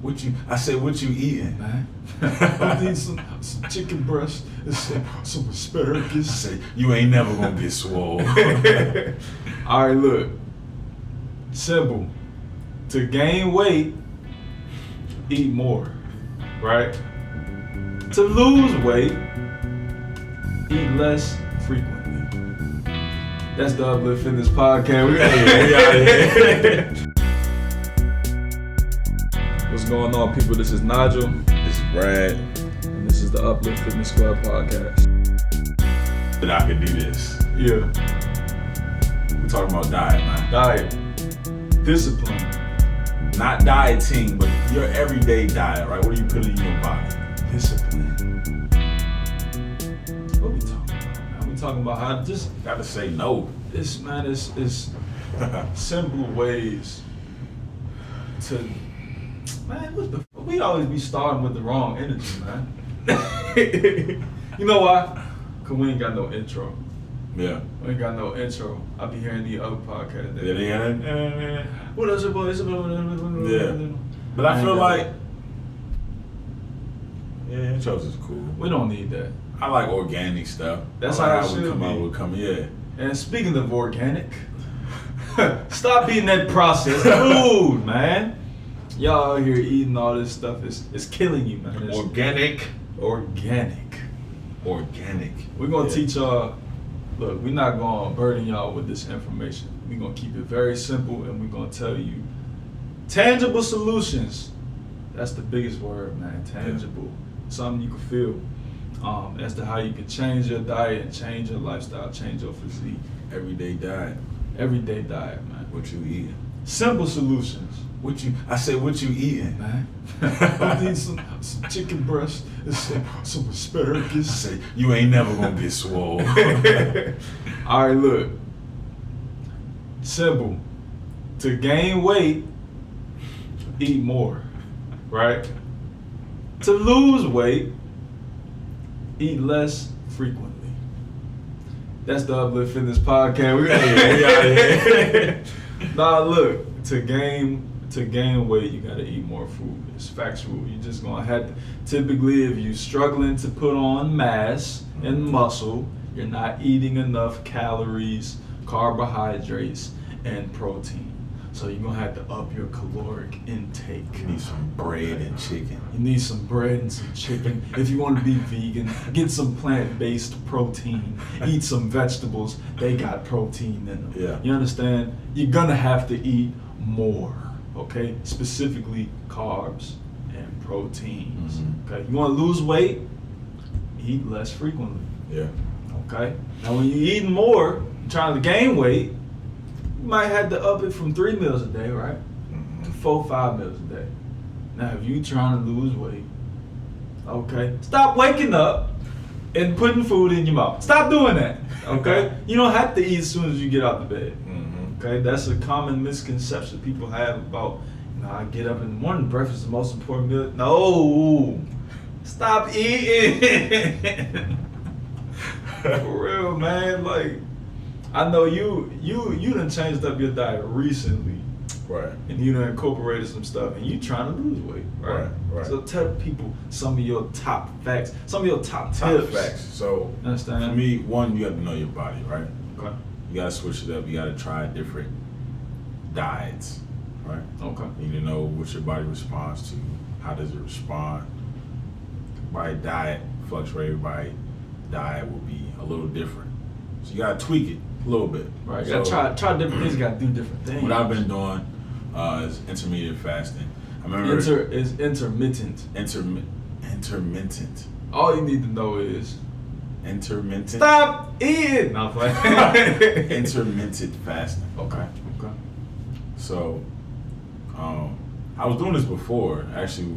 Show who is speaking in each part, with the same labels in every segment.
Speaker 1: I said, what you eating?
Speaker 2: Man, I need some chicken breast and some asparagus.
Speaker 1: I said, you ain't never gonna get swole.
Speaker 2: All right, look. Simple. To gain weight, eat more, right? To lose weight, eat less frequently. That's the Uplift Fitness Podcast. We out here. What's going on, people? This is Nigel.
Speaker 1: This is Brad.
Speaker 2: And this is the Uplift Fitness Club Podcast.
Speaker 1: And I can do this.
Speaker 2: Yeah.
Speaker 1: We're talking about diet, man.
Speaker 2: Diet. Discipline.
Speaker 1: Not dieting, but your everyday diet, right? What are you putting in your body?
Speaker 2: Discipline. What we talking about, man? We talking about how just
Speaker 1: Gotta say no.
Speaker 2: this, man, is simple ways to, man, what the fuck? We always be starting with the wrong energy, man. You know why? Cause we ain't got no intro.
Speaker 1: Yeah.
Speaker 2: We ain't got no intro. I be hearing the other podcasts.
Speaker 1: Yeah.
Speaker 2: What else it was?
Speaker 1: Yeah. But I feel like, yeah, intros is cool.
Speaker 2: We don't need that.
Speaker 1: I like organic stuff.
Speaker 2: That's
Speaker 1: I like
Speaker 2: how it
Speaker 1: we
Speaker 2: should
Speaker 1: come
Speaker 2: be.
Speaker 1: out with yeah.
Speaker 2: And speaking of organic, stop eating that processed food, man. Y'all out here eating all this stuff. It's killing you, man. It's
Speaker 1: Organic.
Speaker 2: We're gonna teach y'all. Look, we're not gonna burden y'all with this information. We're gonna keep it very simple, and we're gonna tell you tangible solutions. That's the biggest word, man. Tangible. Something you can feel. As to how you can change your diet and change your lifestyle, change your physique.
Speaker 1: Everyday diet.
Speaker 2: Everyday diet, man.
Speaker 1: What you eating?
Speaker 2: Simple solutions.
Speaker 1: I said, what you eating?
Speaker 2: Man, I need some chicken breast and some
Speaker 1: I
Speaker 2: asparagus.
Speaker 1: said, you ain't never gonna get swole.
Speaker 2: All right, look. Simple. To gain weight, eat more, right? To lose weight, eat less frequently. That's the Uplift Fitness Podcast. We out here. Nah, look. To gain weight, you gotta eat more food. It's factual. You're just gonna have to. Typically, if you're struggling to put on mass and muscle, you're not eating enough calories, carbohydrates, and protein. So you're gonna have to up your caloric intake.
Speaker 1: You need some bread and chicken.
Speaker 2: You need some bread and some chicken. If you want to be vegan, get some plant-based protein. Eat some vegetables. They got protein in them.
Speaker 1: Yeah.
Speaker 2: You understand? You're gonna have to eat more. Okay? Specifically carbs and proteins.
Speaker 1: Mm-hmm.
Speaker 2: Okay? You want to lose weight? Eat less frequently.
Speaker 1: Yeah.
Speaker 2: Okay? Now when you're eating more, trying to gain weight, you might have to up it from 3 meals a day, right?
Speaker 1: Mm-hmm.
Speaker 2: To 4-5 meals a day. Now, if you trying to lose weight, okay, stop waking up and putting food in your mouth. Stop doing that, okay? You don't have to eat as soon as you get out of bed, okay? That's a common misconception people have about, I get up in the morning, breakfast is the most important meal. No, stop eating. For real, man, like, I know you done changed up your diet recently.
Speaker 1: Right.
Speaker 2: And you done incorporated some stuff and you trying to lose weight, right?
Speaker 1: Right.
Speaker 2: So tell people some of your top facts, some of your top
Speaker 1: Top
Speaker 2: tips.
Speaker 1: facts. So,
Speaker 2: Understand?
Speaker 1: for me, one, you have to know your body, right?
Speaker 2: Okay.
Speaker 1: You gotta switch it up. You gotta try different diets, right?
Speaker 2: Okay.
Speaker 1: You need to know what your body responds to. How does it respond? Everybody diet fluctuate. Everybody diet will be a little different. So you gotta tweak it a little bit.
Speaker 2: Right. You gotta try different things. You gotta do different things.
Speaker 1: What I've been doing is intermittent fasting. I remember
Speaker 2: is intermittent.
Speaker 1: Intermittent.
Speaker 2: All you need to know is
Speaker 1: Intermittent.
Speaker 2: stop eating. Not playing.
Speaker 1: Intermittent fasting.
Speaker 2: Okay.
Speaker 1: So, I was doing this before, actually,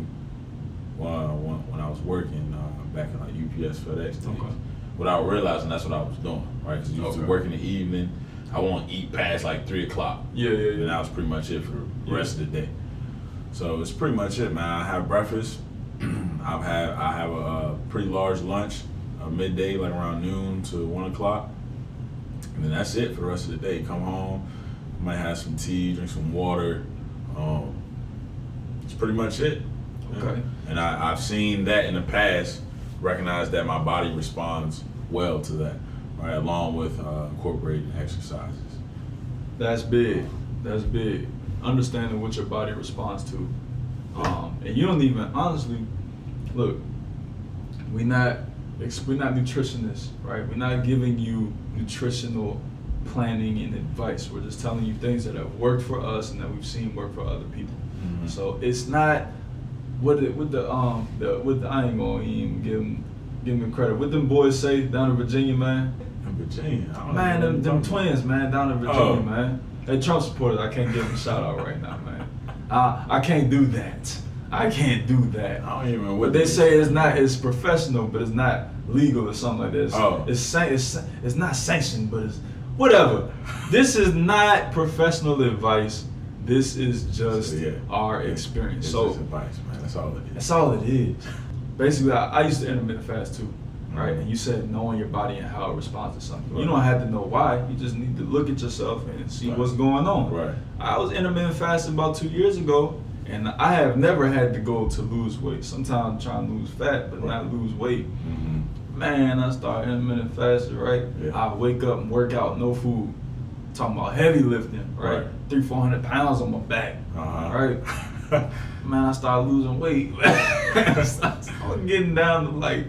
Speaker 1: when I was working back in like UPS, FedEx days.
Speaker 2: Okay.
Speaker 1: Without realizing that's what I was doing, right? Because I used to work in the evening. I won't eat past like 3 o'clock.
Speaker 2: Yeah.
Speaker 1: And that was pretty much it for the rest of the day. So it's pretty much it, man. I have breakfast. I have a pretty large lunch, midday, like around noon to 1 o'clock. And then that's it for the rest of the day. Come home, might have some tea, drink some water. That's pretty much it.
Speaker 2: Okay.
Speaker 1: And I've seen that in the past, recognize that my body responds well to that, right? Along with incorporating exercises.
Speaker 2: That's big. That's big. Understanding what your body responds to. And you don't even, honestly, look, we're not nutritionists, right? We're not giving you nutritional planning and advice. We're just telling you things that have worked for us and that we've seen work for other people.
Speaker 1: Mm-hmm.
Speaker 2: So it's not I ain't gonna even give them credit. What them boys say down in Virginia, man?
Speaker 1: In Virginia, I don't
Speaker 2: Man,
Speaker 1: know
Speaker 2: them twins, man, down in Virginia,
Speaker 1: Oh.
Speaker 2: man. Hey, Trump supporters, I can't give them a shout out right now, man. I can't do that. I can't do that.
Speaker 1: I don't even know
Speaker 2: But they say it's professional, but it's not legal or something like this.
Speaker 1: Oh.
Speaker 2: It's not sanctioned, but it's whatever. This is not professional advice. This is just our experience.
Speaker 1: It's
Speaker 2: So
Speaker 1: just advice, man. That's all it is.
Speaker 2: that's all it is. Basically, I used to intermittent fast too, right? And you said knowing your body and how it responds to something. You don't have to know why. You just need to look at yourself and see what's going on.
Speaker 1: Right.
Speaker 2: I was intermittent fasting about 2 years ago, and I have never had to go to lose weight. Sometimes I'm trying to lose fat, but not lose weight.
Speaker 1: Mm-hmm.
Speaker 2: Man, I started intermittent fasting, right?
Speaker 1: Yeah.
Speaker 2: I wake up and work out, no food. Talking about heavy lifting, right? 300-400 pounds on my back, right? Man, I started losing weight. I was getting down to like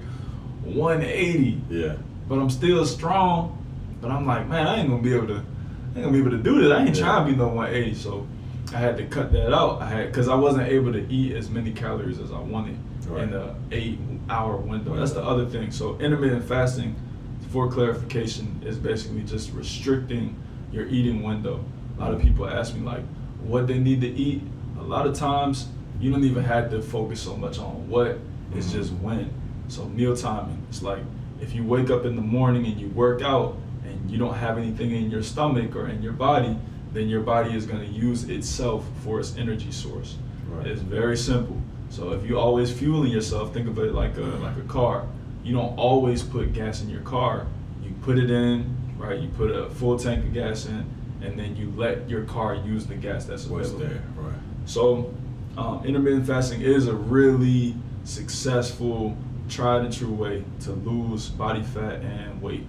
Speaker 2: 180.
Speaker 1: Yeah.
Speaker 2: But I'm still strong. But I'm like, man, I ain't gonna be able to do this. I ain't trying to be no 180. So I had to cut that out. Because I wasn't able to eat as many calories as I wanted in the 8-hour window. That's the other thing. So intermittent fasting, for clarification, is basically just restricting your eating window. A lot of people ask me like what they need to eat. A lot of times you don't even have to focus so much on what, it's just when. So meal timing, it's like if you wake up in the morning and you work out and you don't have anything in your stomach or in your body, then your body is going to use itself for its energy source. Right. It's very simple. So if you're always fueling yourself, think of it like a car. You don't always put gas in your car. You put it in, right? You put a full tank of gas in, and then you let your car use the gas that's available.
Speaker 1: What's there, right?
Speaker 2: So intermittent fasting is a really successful, tried and true way to lose body fat and weight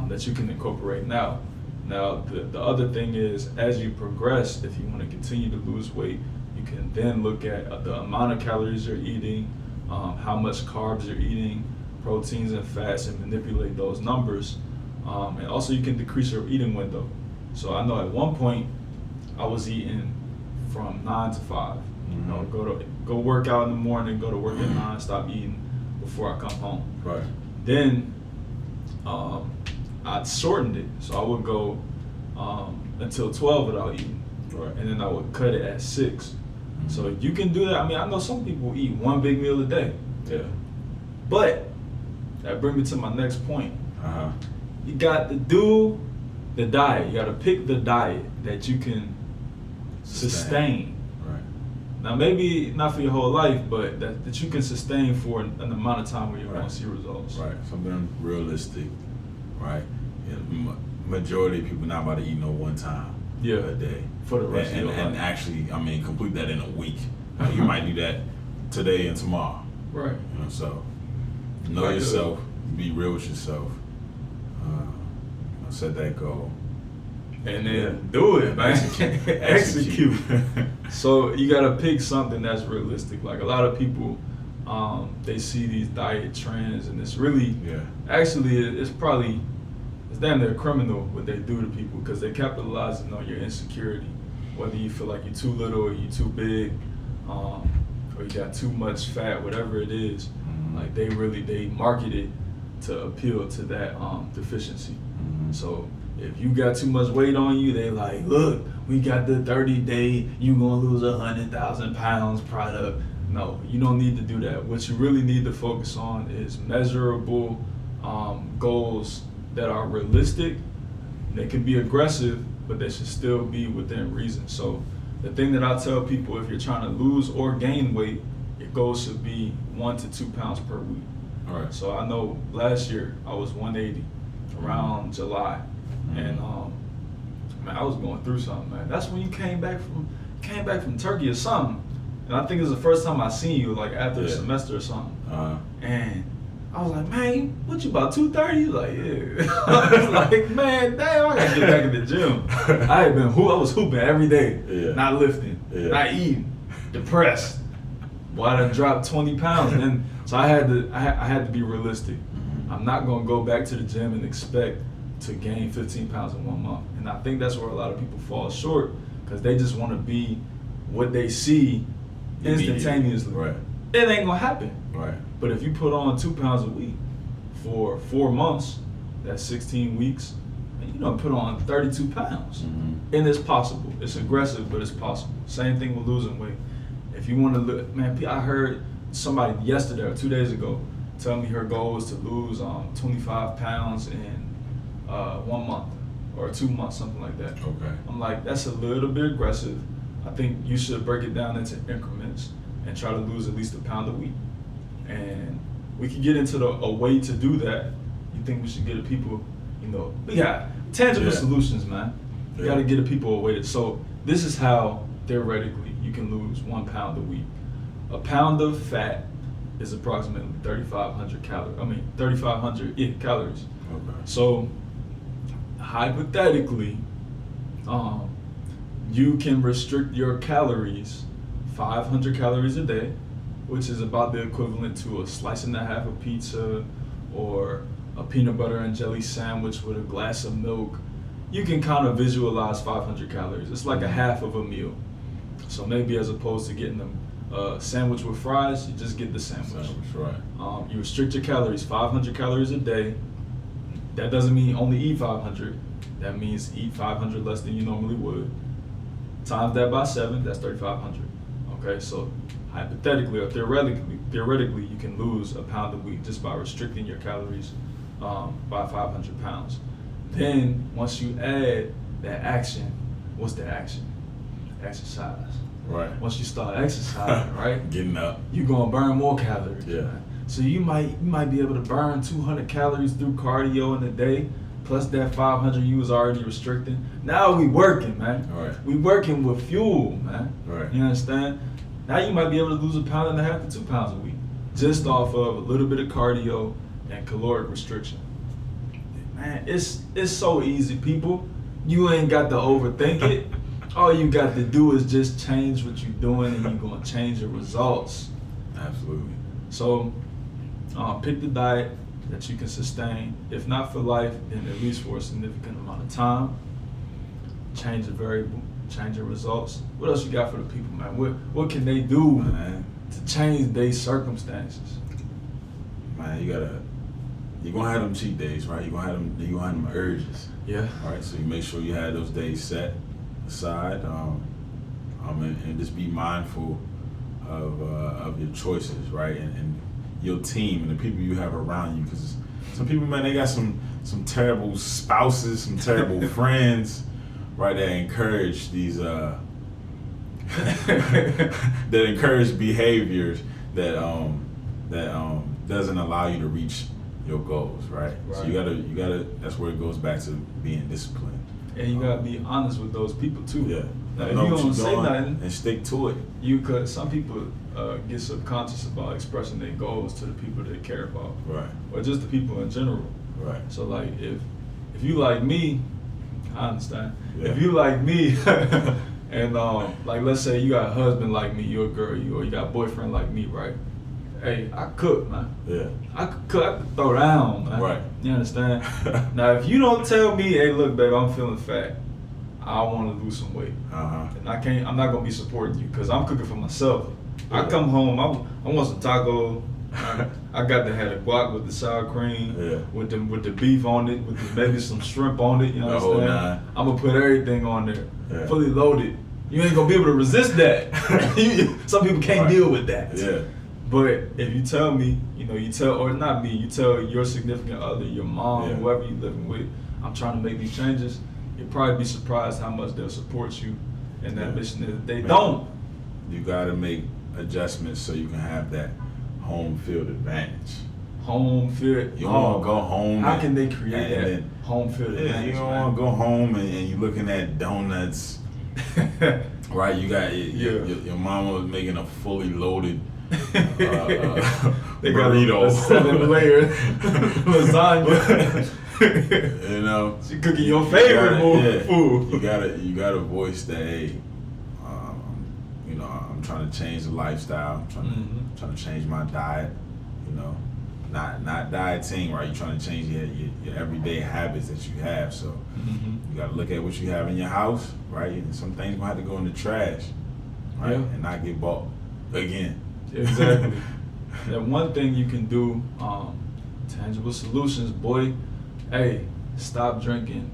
Speaker 2: that you can incorporate now. Now, the other thing is, as you progress, if you want to continue to lose weight, you can then look at the amount of calories you're eating, how much carbs you're eating, proteins and fats, and manipulate those numbers. And also you can decrease your eating window. So I know at one point I was eating from 9 to 5. You know, go work out in the morning, go to work at 9, stop eating before I come home.
Speaker 1: Right.
Speaker 2: Then I shortened it, so I would go until 12 without eating,
Speaker 1: Right.
Speaker 2: and then I would cut it at 6. So you can do that. I mean, I know some people eat one big meal a day.
Speaker 1: Yeah.
Speaker 2: But that brings me to my next point.
Speaker 1: Uh-huh.
Speaker 2: You got to do the diet. You got to pick the diet that you can sustain.
Speaker 1: Right.
Speaker 2: Now, maybe not for your whole life, but that you can sustain for an amount of time where you're going to see results.
Speaker 1: Right. Something realistic. Right. Yeah, majority of people not about to eat no one time a day
Speaker 2: For the rest of your life.
Speaker 1: And actually, I mean, complete that in a week. You might do that today and tomorrow.
Speaker 2: Right.
Speaker 1: You know, so know yourself, be real with yourself, set that goal.
Speaker 2: And then do it, man. Execute. So you gotta pick something that's realistic. Like a lot of people, they see these diet trends, and it's really, actually, it's damn near criminal what they do to people, because they capitalizing on your insecurity. Whether you feel like you're too little or you're too big, or you got too much fat, whatever it is, like they market it to appeal to that deficiency. So if you got too much weight on you, they like, look, we got the 30-day, you gonna lose 100,000 pounds product. No, you don't need to do that. What you really need to focus on is measurable goals that are realistic. They can be aggressive, but they should still be within reason. So the thing that I tell people, if you're trying to lose or gain weight, your goal should be 1 to 2 pounds per week.
Speaker 1: All right.
Speaker 2: So I know last year I was 180 around July, and man, I was going through something, man. That's when you came back from Turkey or something. And I think it was the first time I seen you, like after the
Speaker 1: Yeah.
Speaker 2: semester or something.
Speaker 1: Uh,
Speaker 2: And I was like, man, what you about 2:30? He was like, yeah. I was like, man, damn, I gotta get back in the gym. I was hooping every day,
Speaker 1: Yeah.
Speaker 2: not lifting,
Speaker 1: Yeah.
Speaker 2: not eating, depressed. Boy, I done dropped 20 pounds, and then so I had to be realistic.
Speaker 1: Mhm.
Speaker 2: I'm not gonna go back to the gym and expect to gain 15 pounds in 1 month. And I think that's where a lot of people fall short, because they just want to be what they see instantaneously.
Speaker 1: Right.
Speaker 2: It ain't gonna happen.
Speaker 1: Right.
Speaker 2: But if you put on 2 pounds a week for 4 months, that's 16 weeks, and you don't put on 32 pounds.
Speaker 1: Mhm.
Speaker 2: And it's possible. It's aggressive, but it's possible. Same thing with losing weight. If you want to look, man, I heard somebody yesterday or 2 days ago tell me her goal was to lose 25 pounds in 1 month or 2 months, something like that.
Speaker 1: Okay.
Speaker 2: I'm like, that's a little bit aggressive. I think you should break it down into increments and try to lose at least a pound a week. And we could get into a way to do that. You think we should get the people, we got tangible
Speaker 1: Yeah.
Speaker 2: solutions, man. You
Speaker 1: Yeah.
Speaker 2: got to get the people a way to. So this is how theoretically you can lose 1 pound a week. A pound of fat is approximately 3,500 calories. 3,500 calories.
Speaker 1: Okay.
Speaker 2: So hypothetically, you can restrict your calories 500 calories a day, which is about the equivalent to a slice and a half of pizza or a peanut butter and jelly sandwich with a glass of milk. You can kind of visualize 500 calories. It's like a half of a meal. So maybe as opposed to getting a sandwich with fries, you just get the sandwich.
Speaker 1: Right.
Speaker 2: You restrict your calories 500 calories a day. That doesn't mean only eat 500. That means eat 500 less than you normally would. Times that by 7, that's 3,500. Okay, so hypothetically or theoretically, you can lose a pound a week just by restricting your calories by 500 pounds. Then once you add that action, what's the action? Exercise.
Speaker 1: Right.
Speaker 2: Once you start exercising, right?
Speaker 1: Getting up.
Speaker 2: You're gonna burn more calories.
Speaker 1: Yeah.
Speaker 2: Right? So you might be able to burn 200 calories through cardio in a day, plus that 500 you was already restricting. Now we working, man.
Speaker 1: Right.
Speaker 2: We working with fuel, man.
Speaker 1: Right.
Speaker 2: You understand? Now you might be able to lose 1.5 pounds to 2 pounds a week, just off of a little bit of cardio and caloric restriction. Man, it's so easy, people. You ain't got to overthink it. All you got to do is just change what you're doing, and you're gonna change your results.
Speaker 1: Absolutely.
Speaker 2: So, pick the diet that you can sustain. If not for life, then at least for a significant amount of time. Change the variable, change your results. What else you got for the people, man? What can they do, man, to change their circumstances?
Speaker 1: Man, you're gonna have them cheat days, right? You're gonna have them urges.
Speaker 2: Yeah.
Speaker 1: All right, so you make sure you have those days set aside, and just be mindful of your choices, right? And your team and the people you have around you, because some people, man, they got some terrible spouses, some terrible friends, right? That encourage these that encourage behaviors that doesn't allow you to reach your goals, right? So you gotta. That's where it goes back to being disciplined.
Speaker 2: And you gotta be honest with those people too.
Speaker 1: Yeah.
Speaker 2: Now, if
Speaker 1: Know
Speaker 2: you
Speaker 1: what
Speaker 2: don't
Speaker 1: you're
Speaker 2: say
Speaker 1: doing
Speaker 2: nothing,
Speaker 1: and stick to it.
Speaker 2: you could. Some people get subconscious about expressing their goals to the people they care about,
Speaker 1: Right.
Speaker 2: or just the people in general.
Speaker 1: Right.
Speaker 2: So like, if you like me, I understand.
Speaker 1: Yeah.
Speaker 2: If you like me, and like let's say you got a husband like me, you're a girl, or you got a boyfriend like me, right? Hey, I cook, man.
Speaker 1: Yeah.
Speaker 2: I could cook, I could throw down, man.
Speaker 1: Right.
Speaker 2: You understand? Now, if you don't tell me, hey, look, babe, I'm feeling fat, I want to lose some weight, and I'm not gonna be supporting you because I'm cooking for myself.
Speaker 1: Yeah.
Speaker 2: I come home, I want some taco. I got to have the guac with the sour cream,
Speaker 1: Yeah.
Speaker 2: with the beef on it, with maybe some shrimp on it. You
Speaker 1: The whole
Speaker 2: understand?
Speaker 1: nine.
Speaker 2: I'm gonna put everything on there,
Speaker 1: Yeah.
Speaker 2: fully loaded. You ain't gonna be able to resist that. Some people can't
Speaker 1: Right.
Speaker 2: deal with that.
Speaker 1: Yeah.
Speaker 2: But if you tell me, you tell, or not me, you tell your significant other, your mom,
Speaker 1: Yeah.
Speaker 2: whoever you're living with, I'm trying to make these changes, you'll probably be surprised how much they'll support you in that
Speaker 1: Yeah.
Speaker 2: mission. If they
Speaker 1: Man.
Speaker 2: don't,
Speaker 1: You gotta make adjustments so you can have that home field advantage.
Speaker 2: home field.
Speaker 1: You don't want to go home.
Speaker 2: How can they create
Speaker 1: and
Speaker 2: that
Speaker 1: then-
Speaker 2: home field
Speaker 1: Yeah,
Speaker 2: advantage?
Speaker 1: you don't
Speaker 2: man?
Speaker 1: want to go home and you're looking at donuts right? You got your mama was making a fully loaded
Speaker 2: they
Speaker 1: burrito,
Speaker 2: got a 7-layer lasagna.
Speaker 1: You know,
Speaker 2: she cooking your favorite food.
Speaker 1: You gotta voice that. Hey, you know, I'm trying to change the lifestyle. I'm trying to change my diet. You know, not dieting, right? You're trying to change your everyday habits that you have. So you gotta look at what you have in your house, right? And some things gonna have to go in the trash, right? And not get bought again.
Speaker 2: Exactly. And one thing you can do, tangible solutions, boy. Hey, stop drinking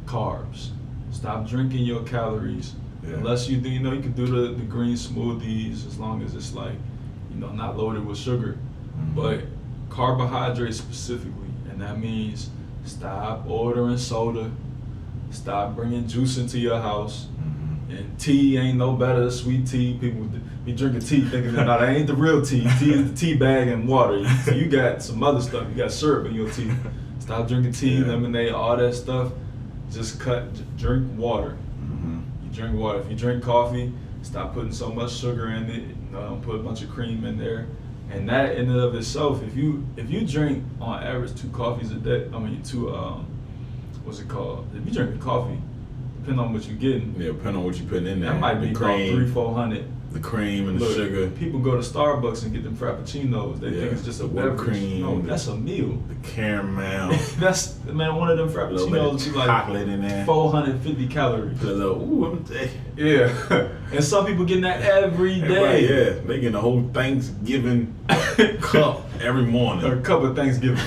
Speaker 2: carbs. Stop drinking your calories. Yeah. Unless you do, you know, you can do the green smoothies as long as it's like, you know, not loaded with sugar. But carbohydrates specifically, and that means stop ordering soda, stop bringing juice into your house. And tea ain't no better, sweet tea. People be drinking tea thinking that ain't the real tea. Tea is the tea bag and water. You got some other stuff. You got syrup in your tea. Stop drinking tea, lemonade, all that stuff. Just drink water. You drink water. If you drink coffee, stop putting so much sugar in it. Don't put a bunch of cream in there. And that in and of itself, if you drink on average 2 coffees a day, what's it called? If you drink coffee, depending on what you're getting.
Speaker 1: Yeah, depending on what you're putting in there.
Speaker 2: That might be about 300-400.
Speaker 1: The cream and the sugar.
Speaker 2: People go to Starbucks and get them frappuccinos. They think it's just a beverage.
Speaker 1: Cream,
Speaker 2: no, that's a meal.
Speaker 1: The caramel.
Speaker 2: That's one of them frappuccinos be like
Speaker 1: chocolate in there.
Speaker 2: 450 calories.
Speaker 1: Yeah.
Speaker 2: And some people getting that every day.
Speaker 1: Right, yeah, they getting a whole Thanksgiving cup every morning.
Speaker 2: A cup of Thanksgiving.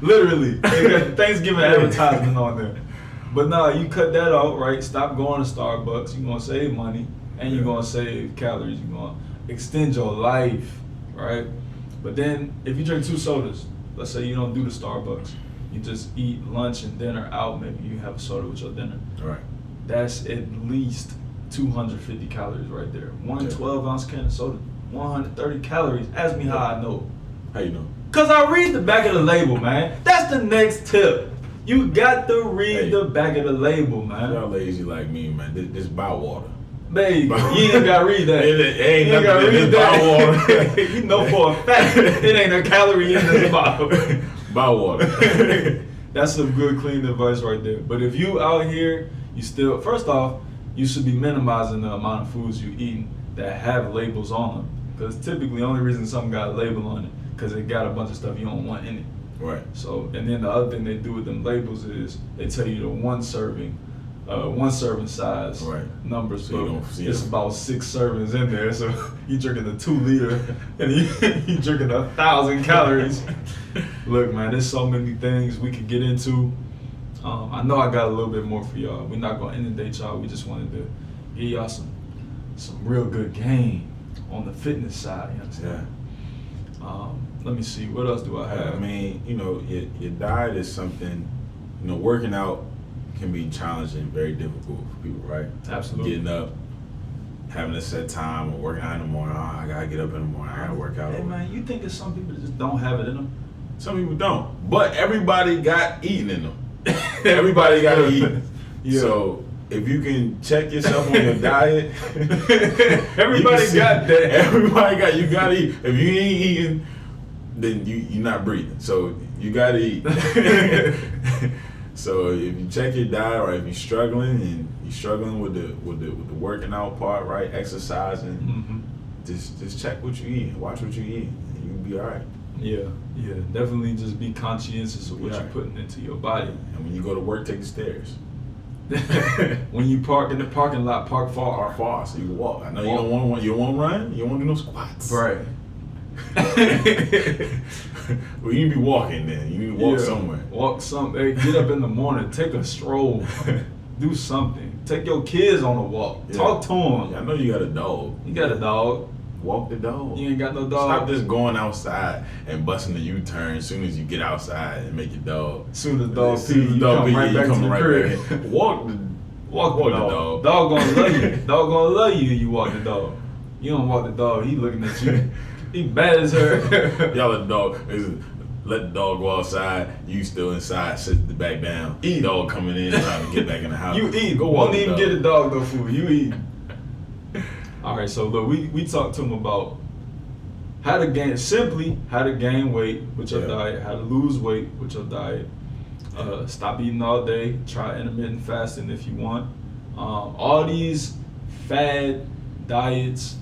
Speaker 2: Literally, they got Thanksgiving advertisement on there. But no, you cut that out, right? Stop going to Starbucks. You're gonna save money. And you're going to save calories. You're going to extend your life, right? But then if you drink 2 sodas, let's say you don't do the Starbucks, you just eat lunch and dinner out, maybe you have a soda with your dinner.
Speaker 1: Right.
Speaker 2: That's at least 250 calories right there. One 12-ounce can of soda, 130 calories. Ask me how I know.
Speaker 1: How you know?
Speaker 2: Because I read the back of the label, man. That's the next tip. You got to read the back of the label, man.
Speaker 1: Y'all lazy like me, man. This buy water.
Speaker 2: Babe, you ain't gotta read that.
Speaker 1: It ain't you gotta read that.
Speaker 2: You know for a fact it ain't a calorie in this bottle.
Speaker 1: Buy water.
Speaker 2: That's some good, clean advice right there. But if you out here, you still, first off, you should be minimizing the amount of foods you eating that have labels on them. Because typically, the only reason something got a label on it, because it got a bunch of stuff you don't want in it.
Speaker 1: Right.
Speaker 2: So, and then the other thing they do with them labels is they tell you the one serving size numbers, so it's about 6 servings in there. So you drinking the 2 liter and you drinking 1,000 calories. Look, man, there's so many things we could get into. I know I got a little bit more for y'all. We're not gonna inundate y'all. We just wanted to give y'all some real good game on the fitness side. You understand? Yeah. Let me see. What else do I have?
Speaker 1: I mean, you know, your diet is something. You know, working out can be challenging, very difficult for people, right?
Speaker 2: Absolutely.
Speaker 1: Getting up, having a set time, or working out in the morning. Oh, I gotta get up in the morning. I gotta work out.
Speaker 2: Hey man, you think it's some people that just don't have it in them?
Speaker 1: Some people don't, but everybody got eating in them. Everybody got to eat. Yeah. So if you can check yourself on your diet,
Speaker 2: everybody got that.
Speaker 1: Everybody got. You got to eat. If you ain't eating, then you're not breathing. So you got to eat. So if you check your diet, or if you're struggling with the working out part, right, exercising, just check what you eat, watch what you eat, and you'll be all right.
Speaker 2: Yeah, definitely just be conscientious of what you're putting into your body.
Speaker 1: And when you go to work, take the stairs.
Speaker 2: When you park in the parking lot, park far.
Speaker 1: So you can walk. I know you don't want to run, you don't want to do no squats.
Speaker 2: Right.
Speaker 1: Well, you need to be walking then. You need to walk somewhere.
Speaker 2: Walk somewhere. Get up in the morning. Take a stroll. Do something. Take your kids on a walk. Yeah. Talk to them.
Speaker 1: Yeah, I know you got a dog.
Speaker 2: You got a dog.
Speaker 1: Walk the dog.
Speaker 2: You ain't got no dog.
Speaker 1: Stop just going outside and busting the U-turn as soon as you get outside and make your dog.
Speaker 2: As soon as the dog pee, you come right back to the crib.
Speaker 1: Walk the dog.
Speaker 2: Dog gonna love you. Dog gonna love you if you walk the dog. You don't walk the dog, he looking at you. He bad as her.
Speaker 1: Y'all a dog. let the dog go outside. You still inside, sit the back down.
Speaker 2: Eat.
Speaker 1: Dog coming in, trying to get back in the house.
Speaker 2: You eat.
Speaker 1: Go walk
Speaker 2: Won't
Speaker 1: the
Speaker 2: even
Speaker 1: dog.
Speaker 2: get a dog no food. You eat. All right, so look, we talked to him about how to gain weight with your diet, how to lose weight with your diet. Stop eating all day. Try intermittent fasting if you want. All these fad diets,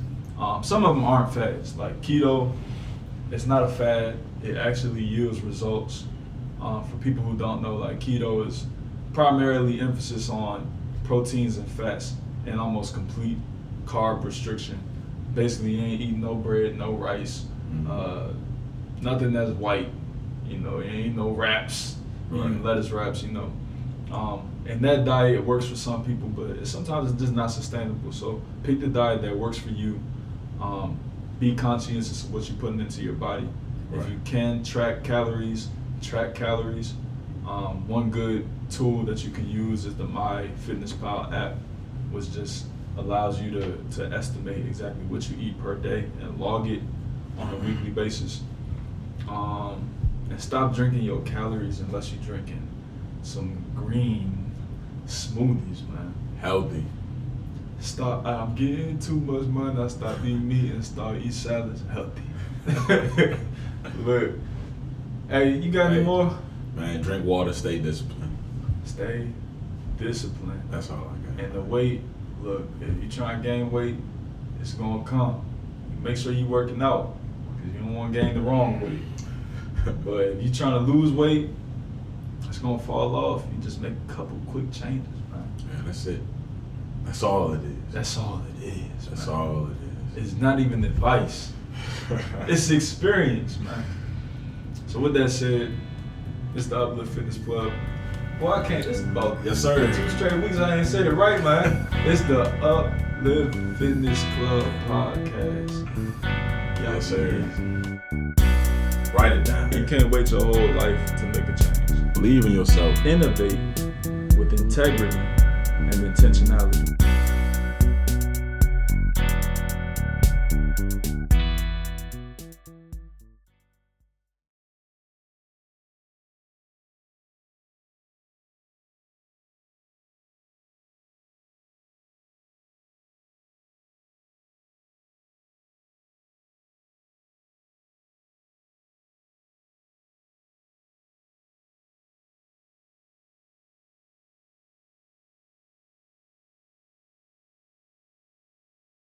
Speaker 2: some of them aren't fads. Like keto, it's not a fad. It actually yields results. For people who don't know, like keto is primarily emphasis on proteins and fats and almost complete carb restriction. Basically, you ain't eating no bread, no rice, nothing that's white. You know, you ain't no wraps, eating lettuce wraps. You know, and that diet works for some people, but sometimes it's just not sustainable. So pick the diet that works for you. Be conscientious of what you're putting into your body. If you can track calories, track calories. One good tool that you can use is the MyFitnessPal app, which just allows you to estimate exactly what you eat per day and log it on a weekly basis. And stop drinking your calories unless you're drinking some green smoothies, man.
Speaker 1: Healthy.
Speaker 2: Stop. I'm getting too much money. I stop eating meat and start eating salads. Healthy. Look, hey, you got any more?
Speaker 1: Man, drink water, stay disciplined.
Speaker 2: Stay disciplined.
Speaker 1: That's all I got.
Speaker 2: And the weight, look, if you try and gain weight, it's gonna come. Make sure you're working out, because you don't want to gain the wrong weight. But if you're trying to lose weight, it's gonna fall off. You just make a couple quick changes, man.
Speaker 1: Yeah, that's it. That's all it is.
Speaker 2: That's all it is.
Speaker 1: That's
Speaker 2: man.
Speaker 1: all it is.
Speaker 2: It's not even advice. It's experience, man. So with that said, it's the Uplift Fitness Club. Boy, I can't. It's about
Speaker 1: Yes, sir.
Speaker 2: 2 straight weeks I ain't said it right, man. It's the Uplift Fitness Club podcast.
Speaker 1: Yes, sir. Write it down.
Speaker 2: You can't wait your whole life to make a change.
Speaker 1: Believe in yourself.
Speaker 2: Innovate with integrity and intentionality.